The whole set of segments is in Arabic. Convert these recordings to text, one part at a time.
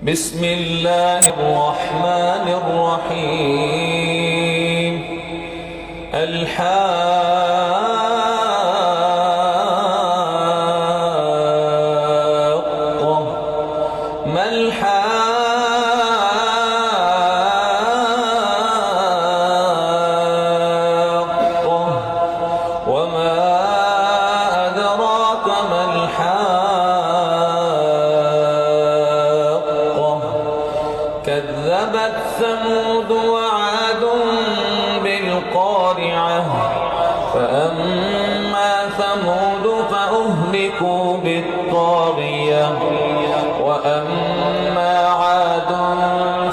بسم الله الرحمن الرحيم. الحاقة ما الحاقة وما أدراك ما الحاقة كذبت ثمود وعاد بالقارعة فأما ثمود فأهلكوا بالطاغية وأما عاد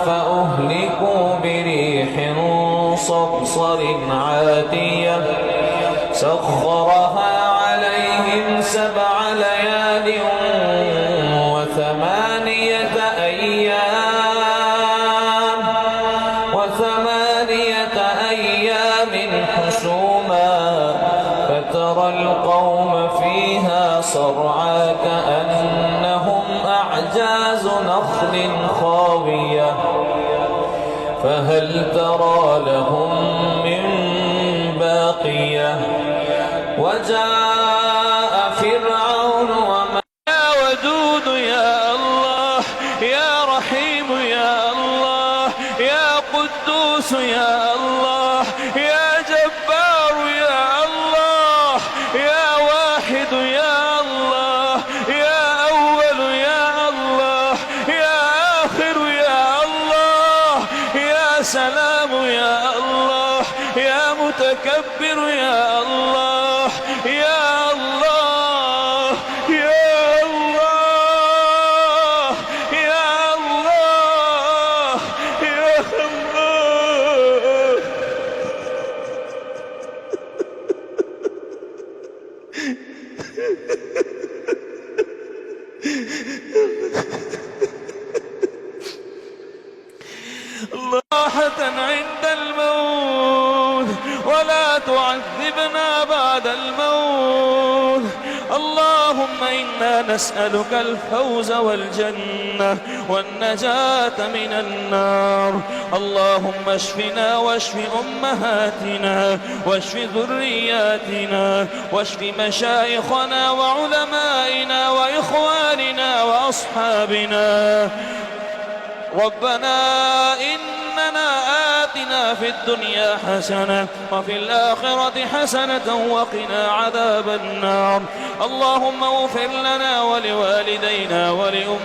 فأهلكوا بريح صرصر عاتية سخرها عليهم 7 ليال وثمانية أيام حسوما فترى القوم فيها صرعى كأنهم أعجاز نخل خاوية فهل ترى لهم من باقية وجاء فرعون ومن يا ودود يا الله يا رحيم يا الله يا قدوس يا الله يا جبار يا الله يا واحد يا الله يا أول يا الله يا آخر يا الله يا سلام يا الله يا متكبر يا الله يا الله يا الله يا الله يا الله. راحة عند الموت ولا تعذبنا بعد الموت. اللهم إنا نسألك الفوز والجنة والنجاة من النار. اللهم اشفنا واشف أمهاتنا واشف ذرياتنا واشف مشايخنا وعلمائنا وإخواننا وأصحابنا. ربنا إننا آتنا في الدنيا حسنة وفي الآخرة حسنة وقنا عذاب النار. اللهم اغفر لنا ولوالدينا ولأمتنا